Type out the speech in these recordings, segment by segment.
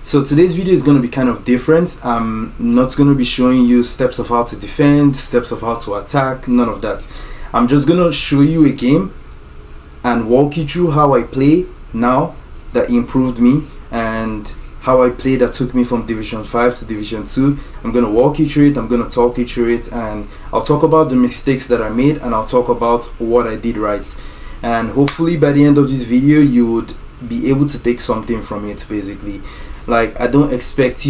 So today's video is going to be kind of different. I'm not going to be showing you steps of how to defend, steps of how to attack, none of that. I'm just going to show you a game and walk you through how I play now that improved me, and how I play that took me from Division 5 to Division 2. I'm going to walk you through it, I'm going to talk you through it, and I'll talk about the mistakes that I made, and I'll talk about what I did right. And hopefully by the end of this video you would be able to take something from it. Basically, like, I don't expect that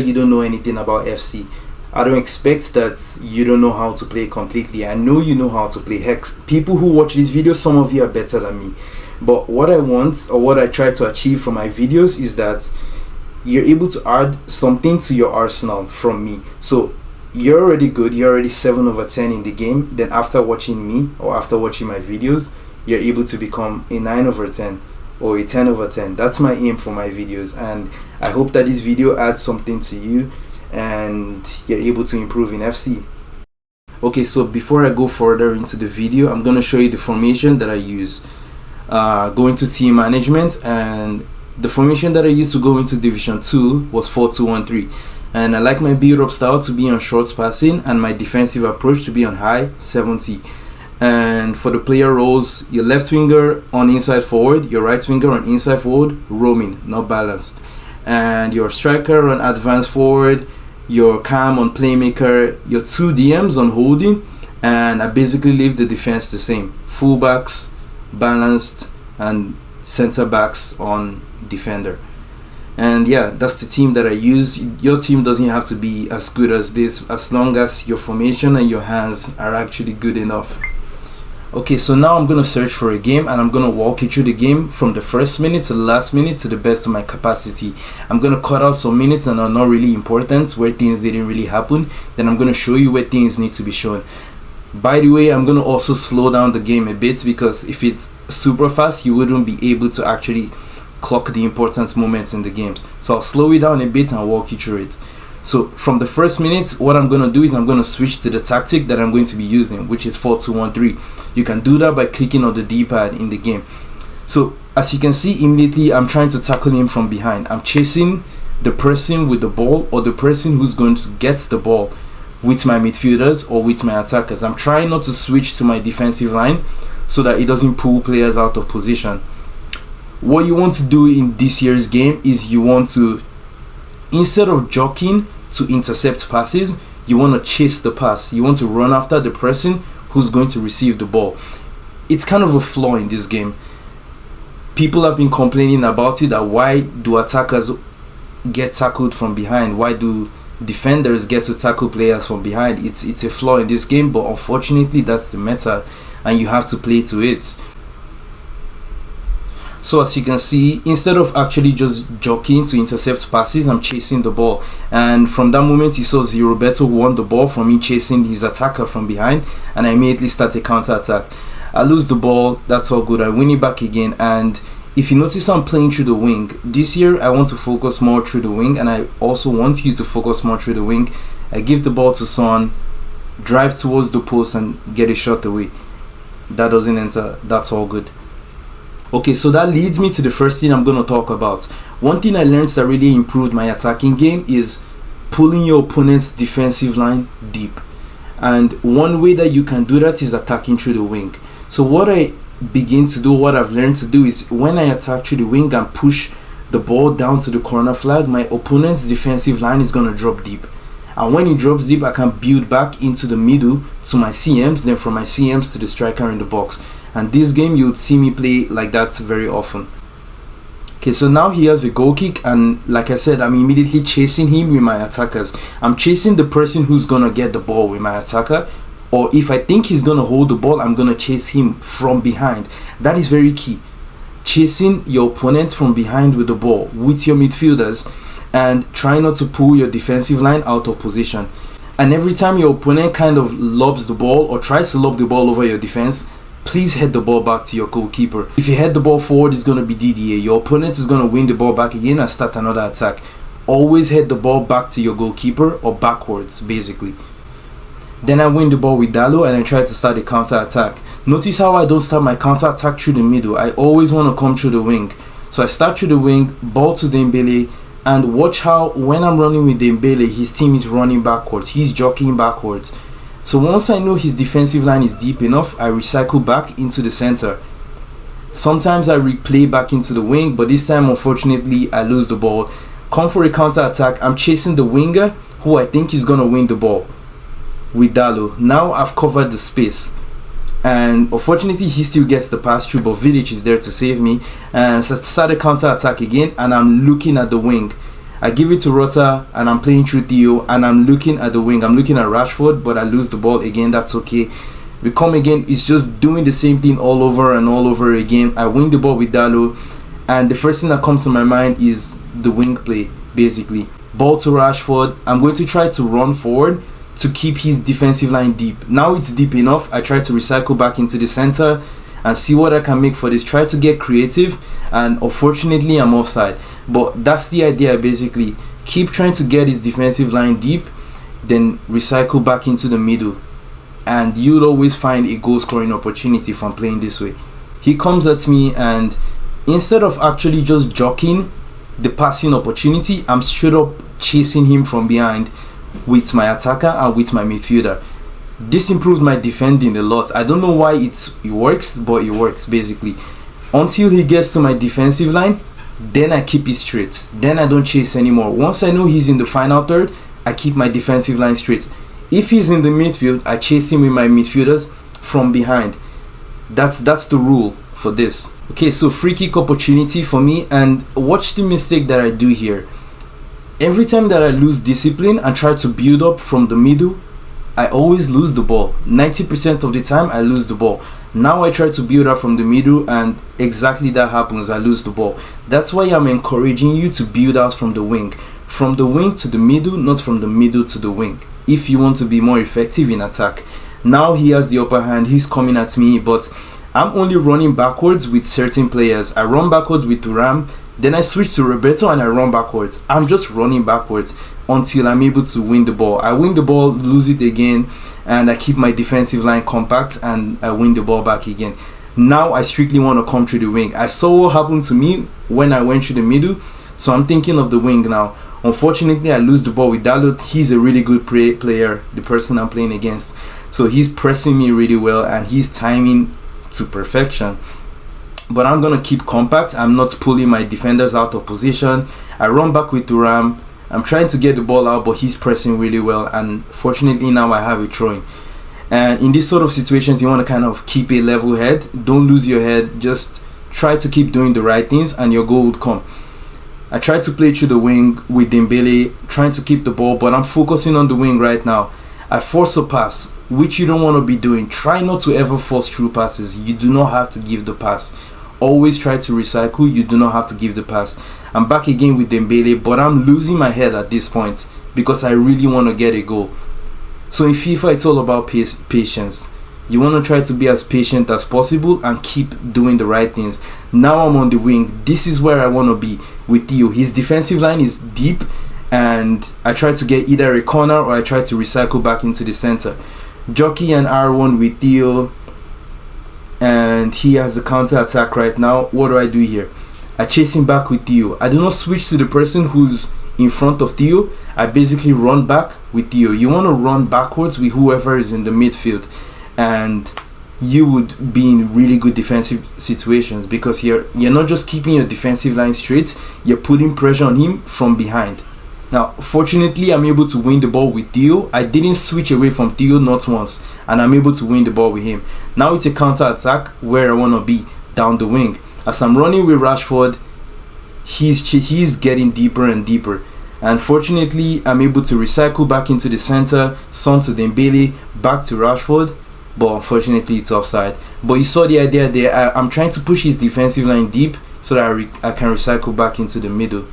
you don't know anything about FC. I don't expect that you don't know how to play completely. I know you know how to play. Heck, people who watch this video, some of you are better than me. But what I want, or what I try to achieve from my videos, is that you're able to add something to your arsenal from me. So you're already good, you're already 7 over 10 in the game. Then after watching me, or after watching my videos, you're able to become a 9 over 10 or a 10 over 10. That's my aim for my videos, and I hope that this video adds something to you and you're able to improve in FC. Okay, so before I go further into the video, I'm going to show you the formation that I use. Go into team management, and the formation that I used to go into Division 2 was 4-2-1-3, and I like my build-up style to be on short passing and my defensive approach to be on high 70. And for the player roles, your left winger on inside forward, your right winger on inside forward, roaming, not balanced, and your striker on advanced forward, your cam on playmaker, your 2 DMs on holding, and I basically leave the defense the same: fullbacks balanced and center backs on defender. And yeah, that's the team that I use. Your team doesn't have to be as good as this, as long as your formation and your hands are actually good enough. Okay, so now I'm gonna search for a game, and I'm gonna walk you through the game from the first minute to the last minute to the best of my capacity. I'm gonna cut out some minutes that are not really important, where things didn't really happen. Then I'm gonna show you where things need to be shown. By the way, I'm gonna also slow down the game a bit, because if it's super fast you wouldn't be able to actually clock the important moments in the games. So I'll slow it down a bit and walk you through it. So from the first minute, what I'm going to do is I'm going to switch to the tactic that I'm going to be using, which is 4-2-1-3. You can do that by clicking on the D-pad in the game. So as you can see, immediately I'm trying to tackle him from behind. I'm chasing the person with the ball, or the person who's going to get the ball, with my midfielders or with my attackers. I'm trying not to switch to my defensive line so that it doesn't pull players out of position. What you want to do in this year's game is you want to, instead of jockeying to intercept passes, you want to chase the pass. You want to run after the person who's going to receive the ball. It's kind of a flaw in this game. People have been complaining about it, that why do attackers get tackled from behind? Why do defenders get to tackle players from behind? It's a flaw in this game, but unfortunately that's the meta, and you have to play to it. So as you can see, instead of actually just jockeying to intercept passes, I'm chasing the ball. And from that moment, you saw Zero Beto won the ball from me chasing his attacker from behind, and I immediately start a counter attack. I lose the ball, that's all good. I win it back again. And if you notice, I'm playing through the wing. This year I want to focus more through the wing, and I also want you to focus more through the wing. I give the ball to Son, drive towards the post and get a shot away. That doesn't enter, that's all good. Okay, so that leads me to the first thing I'm going to talk about. One thing I learned that really improved my attacking game is pulling your opponent's defensive line deep. And one way that you can do that is attacking through the wing. So what I begin to do, what I've learned to do, is when I attack through the wing and push the ball down to the corner flag, my opponent's defensive line is going to drop deep. And when it drops deep, I can build back into the middle to my CMs, then from my CMs to the striker in the box. And this game you would see me play like that very often. Okay, so now he has a goal kick, and like I said, I'm immediately chasing him with my attackers. I'm chasing the person who's gonna get the ball with my attacker, or if I think he's gonna hold the ball, I'm gonna chase him from behind. That is very key. Chasing your opponent from behind with the ball with your midfielders, and try not to pull your defensive line out of position. And every time your opponent kind of lobs the ball or tries to lob the ball over your defense, please head the ball back to your goalkeeper. If you head the ball forward, it's going to be DDA. Your opponent is going to win the ball back again and start another attack. Always head the ball back to your goalkeeper, or backwards basically. Then I win the ball with Dalo and I try to start a counter attack. Notice how I don't start my counter attack through the middle. I always want to come through the wing. So I start through the wing, ball to Dembele, and watch how when I'm running with Dembele, his team is running backwards. He's jockeying backwards. So once I know his defensive line is deep enough, I recycle back into the center. Sometimes I replay back into the wing, but this time unfortunately I lose the ball. Come for a counter attack. I'm chasing the winger who I think is gonna win the ball with Dalo. Now I've covered the space, and unfortunately he still gets the pass through, but Vidic is there to save me. And so I start a counter attack again, and I'm looking at the wing. I give it to Rota, and I'm playing through Theo, and I'm looking at the wing. I'm looking at Rashford, but I lose the ball again. That's okay. We come again. It's just doing the same thing all over and all over again. I win the ball with Dalo, and the first thing that comes to my mind is the wing play, basically. Ball to Rashford. I'm going to try to run forward to keep his defensive line deep. Now it's deep enough. I try to recycle back into the center and see what I can make for this. Try to get creative, and unfortunately I'm offside. But that's the idea, basically. Keep trying to get his defensive line deep, then recycle back into the middle, and you'll always find a goal scoring opportunity from playing this way. He comes at me, and instead of actually just jockeying the passing opportunity, I'm straight up chasing him from behind with my attacker and with my midfielder. This improves my defending a lot. I don't know why it works, but it works basically. Until he gets to my defensive line, then I keep it straight. Then I don't chase anymore. Once I know he's in the final third, I keep my defensive line straight. If he's in the midfield, I chase him with my midfielders from behind. That's the rule for this. Okay, so free kick opportunity for me, and watch the mistake that I do here. Every time that I lose discipline and try to build up from the middle, I always lose the ball. 90% of the time I lose the ball. Now I try to build up from the middle, and exactly that happens. I lose the ball. That's why I'm encouraging you to build out from the wing. From the wing to the middle, not from the middle to the wing, if you want to be more effective in attack. Now he has the upper hand. He's coming at me, but I'm only running backwards with certain players. I run backwards with Thuram, then I switch to Roberto and I run backwards. I'm just running backwards until I'm able to win the ball. I win the ball, lose it again, and I keep my defensive line compact, and I win the ball back again. Now I strictly want to come through the wing. I saw what happened to me when I went through the middle, so I'm thinking of the wing now. Unfortunately, I lose the ball with Dalot. He's a really good player, the person I'm playing against. So he's pressing me really well, and he's timing to perfection. But I'm going to keep compact. I'm not pulling my defenders out of position. I run back with Thuram. I'm trying to get the ball out, but he's pressing really well. And fortunately, now I have a throw-in. And in these sort of situations, you want to kind of keep a level head. Don't lose your head. Just try to keep doing the right things, and your goal would come. I try to play through the wing with Dembele, trying to keep the ball, but I'm focusing on the wing right now. I force a pass, which you don't want to be doing. Try not to ever force through passes. You do not have to give the pass. Always try to recycle. You do not have to give the pass. I'm back again with Dembele, but I'm losing my head at this point because I really want to get a goal. So in FIFA, it's all about patience. You want to try to be as patient as possible and keep doing the right things. Now I'm on the wing. This is where I want to be with Theo. His defensive line is deep, and I try to get either a corner or I try to recycle back into the center. Jockey and R1 with Theo, and he has a counter attack right now. What do I do here? I chase him back with Theo. I do not switch to the person who's in front of Theo. I basically run back with Theo. You want to run backwards with whoever is in the midfield, and you would be in really good defensive situations because you're not just keeping your defensive line straight, you're putting pressure on him from behind. Now, fortunately, I'm able to win the ball with Theo. I didn't switch away from Theo, not once, and I'm able to win the ball with him. Now it's a counter attack where I want to be, down the wing. As I'm running with Rashford, he's getting deeper and deeper. And fortunately, I'm able to recycle back into the center, Son to Dembele, back to Rashford. But unfortunately, it's offside. But you saw the idea there. I'm trying to push his defensive line deep so that I can recycle back into the middle.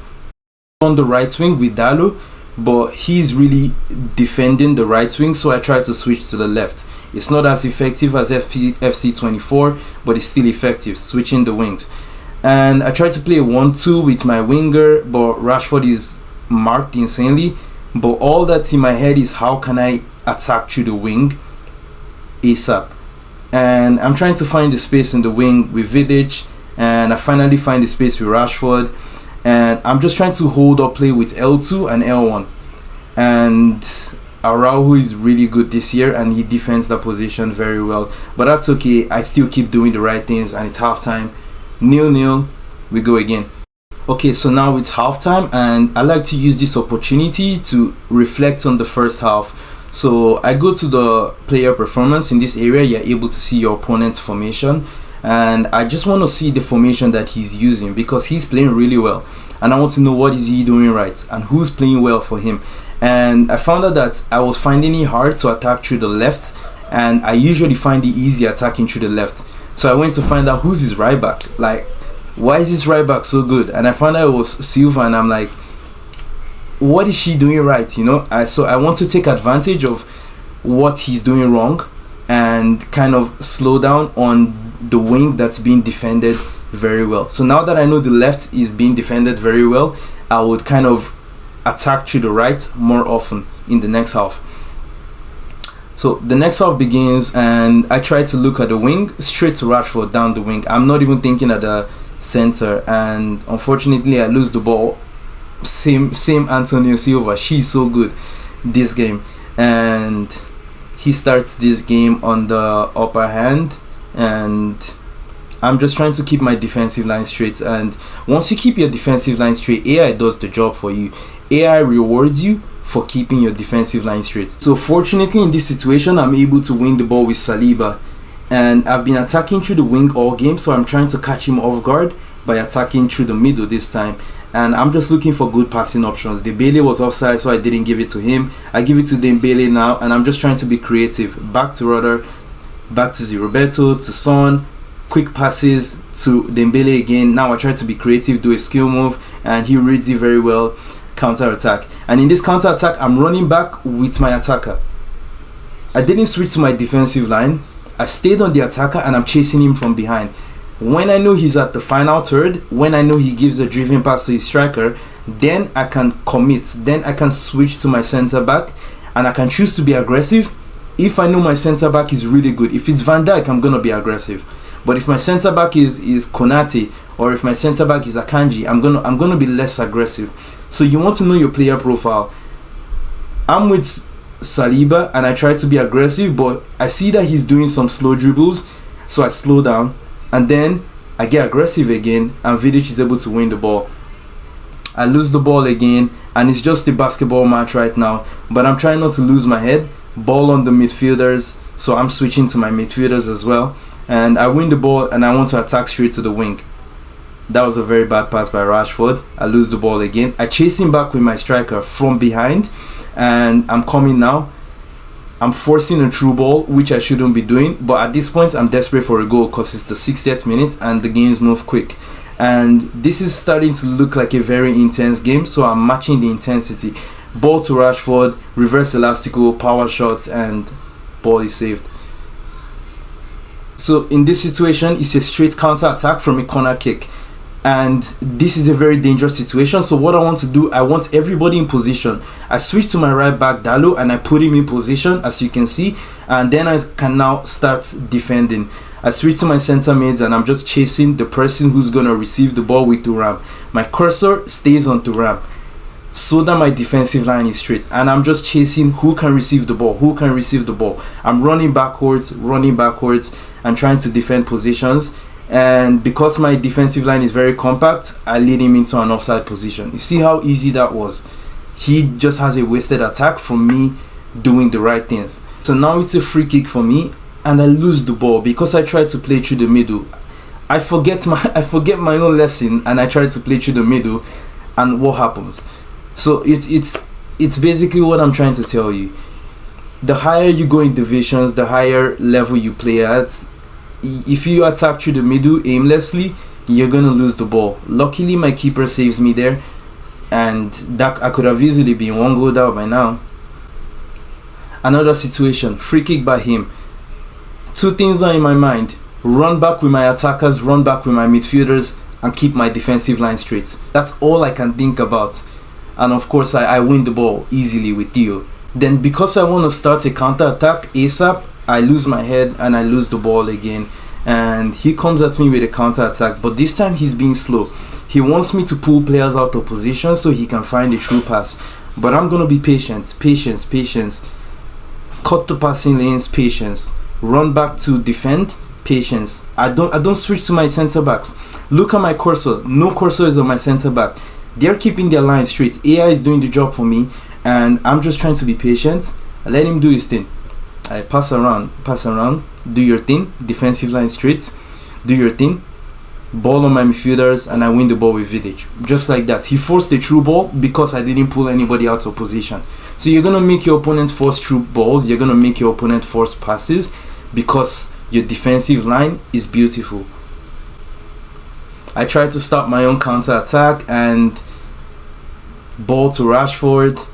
On the right wing with Dalo, but he's really defending the right wing, so I try to switch to the left. It's not as effective as FC25, but it's still effective, switching the wings. And I try to play 1-2 with my winger, but Rashford is marked insanely. But all that's in my head is how can I attack through the wing ASAP. And I'm trying to find the space in the wing with Vidic, and I finally find the space with Rashford, and I'm just trying to hold up play with L2 and L1, and Araujo is really good this year and he defends that position very well, but that's okay. I still keep doing the right things, and it's halftime, 0-0. We go again. Okay, so now it's halftime, and I like to use this opportunity to reflect on the first half. So I go to the player performance. In this area, you're able to see your opponent's formation, and I just want to see the formation that he's using because he's playing really well, and I want to know what is he doing right and who's playing well for him. And I found out that I was finding it hard to attack through the left, and I usually find it easy attacking through the left. So I went to find out who's his right back. Like, why is this right back so good? And I found out it was Silva, and I'm like, what is she doing right? So I want to take advantage of what he's doing wrong and kind of slow down on the wing that's being defended very well. So now that I know the left is being defended very well, I would kind of attack to the right more often in the next half. So the next half begins, and I try to look at the wing, straight to Rashford down the wing. I'm not even thinking at the center, and unfortunately I lose the ball. Same Antonio Silva, she's so good this game, and he starts this game on the upper hand, and I'm just trying to keep my defensive line straight. And once you keep your defensive line straight, AI does the job for you. AI rewards you for keeping your defensive line straight. So fortunately in this situation, I'm able to win the ball with Saliba, and I've been attacking through the wing all game, so I'm trying to catch him off guard by attacking through the middle this time. And I'm just looking for good passing options. Dembele was offside, so I didn't give it to him. I give it to Dembele now, and I'm just trying to be creative. Back to Rudder, back to Roberto, to Son, quick passes to Dembele again. Now I try to be creative, do a skill move, and he reads it very well. Counter attack, and in this counter attack, I'm running back with my attacker. I didn't switch to my defensive line. I stayed on the attacker, and I'm chasing him from behind. When I know he's at the final third, when I know he gives a driven pass to his striker, then I can commit. Then I can switch to my center back, and I can choose to be aggressive. If I know my center back is really good, if it's Van Dijk, I'm gonna be aggressive. But if my center back is Konate, or if my center back is Akanji, I'm gonna be less aggressive. So you want to know your player profile. I'm with Saliba, and I try to be aggressive, but I see that he's doing some slow dribbles, so I slow down. And then I get aggressive again, and Vidic is able to win the ball. I lose the ball again, and it's just a basketball match right now, but I'm trying not to lose my head. Ball on the midfielders, so I'm switching to my midfielders as well, and I win the ball, and I want to attack straight to the wing. That was a very bad pass by Rashford. I lose the ball again. I chase him back with my striker from behind, and I'm coming now. I'm forcing a through ball, which I shouldn't be doing, but at this point I'm desperate for a goal because it's the 60th minute and the games move quick. And this is starting to look like a very intense game, so I'm matching the intensity. Ball to Rashford, reverse elastico, power shots, and ball is saved. So in this situation, it's a straight counter attack from a corner kick. And this is a very dangerous situation, so what I want to do, I want everybody in position. I switch to my right back Dalo, and I put him in position, as you can see, and then I can now start defending. I switch to my center mids, and I'm just chasing the person who's gonna receive the ball with Thuram. My cursor stays on Thuram so that my defensive line is straight, and I'm just chasing who can receive the ball. I'm running backwards and trying to defend positions. And because my defensive line is very compact, I lead him into an offside position. You see how easy that was? He just has a wasted attack from me doing the right things. So now it's a free kick for me, and I lose the ball because I try to play through the middle. I forget my own lesson, and I try to play through the middle, and what happens? So it's basically what I'm trying to tell you. The higher you go in divisions, the higher level you play at, if you attack through the middle aimlessly, you're gonna lose the ball. Luckily my keeper saves me there, and that I could have easily been one goal down by now. Another situation, free kick by him. Two things are in my mind: run back with my attackers, run back with my midfielders, and keep my defensive line straight. That's all I can think about. And of course I win the ball easily with Theo. Then because I want to start a counter attack ASAP, I lose my head and I lose the ball again. and he comes at me with a counter attack, but this time he's being slow. He wants me to pull players out of position so he can find a true pass, but I'm gonna be patient. Patience. Cut the passing lanes, patience. Run back to defend, patience. I don't switch to my center backs. Look at my cursor. No cursor is on my center back. They're keeping their line straight. AI is doing the job for me, and I'm just trying to be patient. I let him do his thing. I pass around. Do your thing. Defensive line straight. Do your thing. Ball on my midfielders, and I win the ball with Vidic. Just like that. He forced a through ball because I didn't pull anybody out of position. So you're gonna make your opponent force through balls. You're gonna make your opponent force passes because your defensive line is beautiful. I tried to stop my own counter attack and ball to Rashford.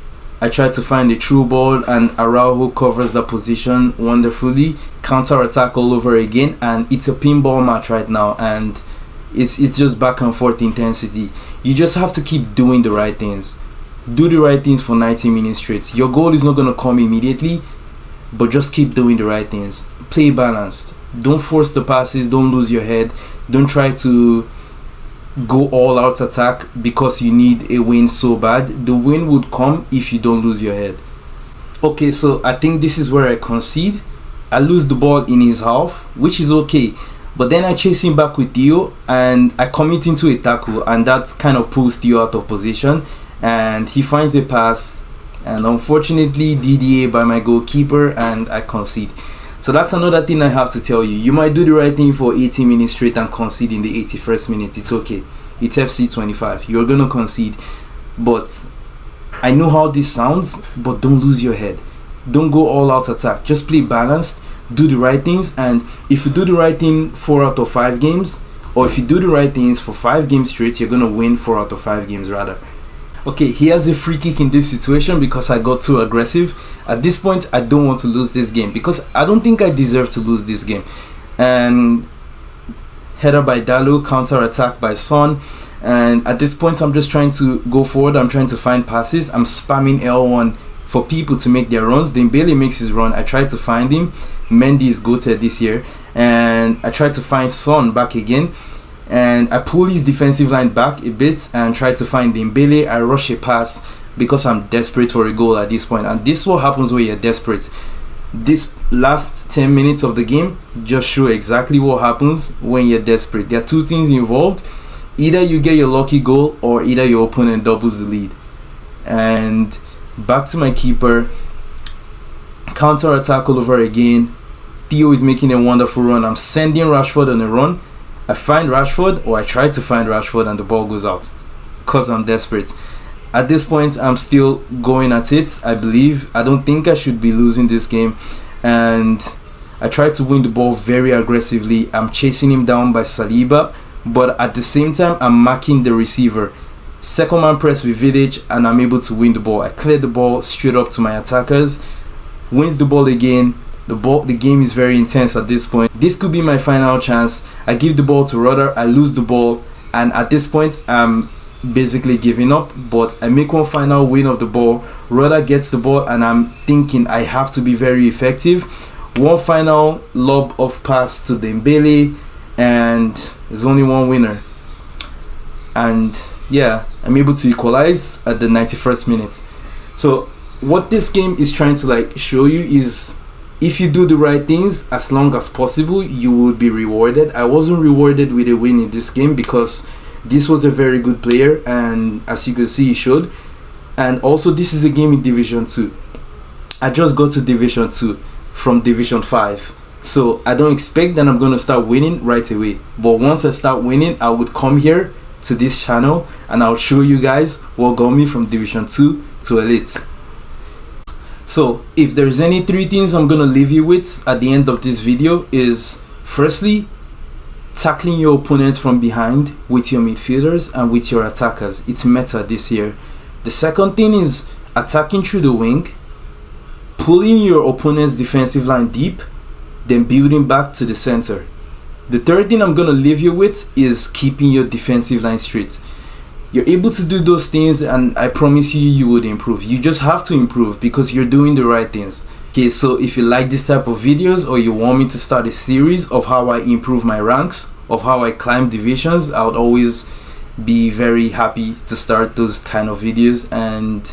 I tried to find a true ball, and Araujo covers the position wonderfully. Counter attack all over again, and it's a pinball match right now, and it's just back and forth intensity. You just have to keep doing the right things. Do the right things for 90 minutes straight. Your goal is not going to come immediately, but just keep doing the right things. Play balanced. Don't force the passes. Don't lose your head. Don't try to go all out attack because you need a win so bad. The win would come if you don't lose your head. Okay, so I think this is where I concede. I lose the ball in his half, which is okay, but then I chase him back with Theo and I commit into a tackle, and that kind of pulls Theo out of position, and he finds a pass, and unfortunately DDA by my goalkeeper, and I concede. So that's another thing I have to tell you. You might do the right thing for 80 minutes straight and concede in the 81st minute. It's okay. It's FC25. You're gonna concede, but I know how this sounds, but don't lose your head. Don't go all out attack. Just play balanced. Do the right things, and if you do the right thing 4 out of 5 games, or if you do the right things for 5 games straight, you're gonna win 4 out of 5 games rather. Okay, he has a free kick in this situation because I got too aggressive. At this point, I don't want to lose this game because I don't think I deserve to lose this game. And header by Dalo, counter attack by Son. And at this point, I'm just trying to go forward. I'm trying to find passes. I'm spamming L1 for people to make their runs. Dembele makes his run. I try to find him. Mendy is goated this year. And I try to find Son back again. And I pull his defensive line back a bit and try to find Dembele. I rush a pass because I'm desperate for a goal at this point. And this is what happens when you're desperate. This last 10 minutes of the game just show exactly what happens when you're desperate. There are two things involved. Either you get your lucky goal or either your opponent doubles the lead. And back to my keeper. Counter attack all over again. Theo is making a wonderful run. I'm sending Rashford on a run. I find Rashford, or I try to find Rashford, and the ball goes out because I'm desperate. At this point, I'm still going at it, I believe. I don't think I should be losing this game. And I try to win the ball very aggressively. I'm chasing him down by Saliba, but at the same time, I'm marking the receiver. Second man press with Vidic, and I'm able to win the ball. I clear the ball straight up to my attackers. Wins the ball again. The game is very intense at this point. This could be my final chance. I give the ball to Rudder. I lose the ball, and at this point I'm basically giving up, but I make one final win of the ball. Rudder gets the ball, and I'm thinking I have to be very effective. One final lob of pass to Dembele, and there's only one winner. And yeah, I'm able to equalize at the 91st minute. So what this game is trying to show you is, if you do the right things as long as possible, you will be rewarded. I wasn't rewarded with a win in this game because this was a very good player, and as you can see, he showed. And also, this is a game in Division 2. I just got to Division 2 from Division 5. So I don't expect that I'm going to start winning right away. But once I start winning, I would come here to this channel and I'll show you guys what got me from Division 2 to Elite. So if there's any 3 things I'm gonna leave you with at the end of this video is, firstly, tackling your opponents from behind with your midfielders and with your attackers. It's meta this year. The second thing is attacking through the wing, pulling your opponent's defensive line deep, then building back to the center. The third thing I'm gonna leave you with is keeping your defensive line straight. You're able to do those things, and I promise you, you would improve. You just have to improve because you're doing the right things. Okay, so if you like this type of videos, or you want me to start a series of how I improve my ranks, of how I climb divisions, I would always be very happy to start those kind of videos. And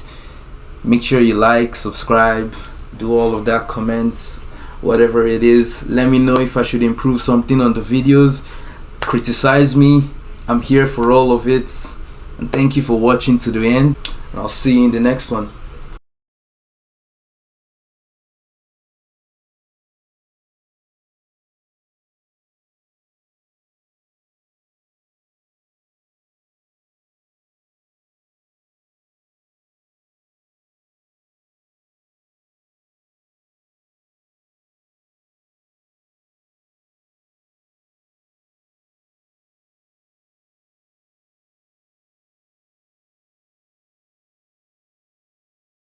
make sure you like, subscribe, do all of that, comments, whatever it is. Let me know if I should improve something on the videos. Criticize me, I'm here for all of it. And thank you for watching to the end, and I'll see you in the next one.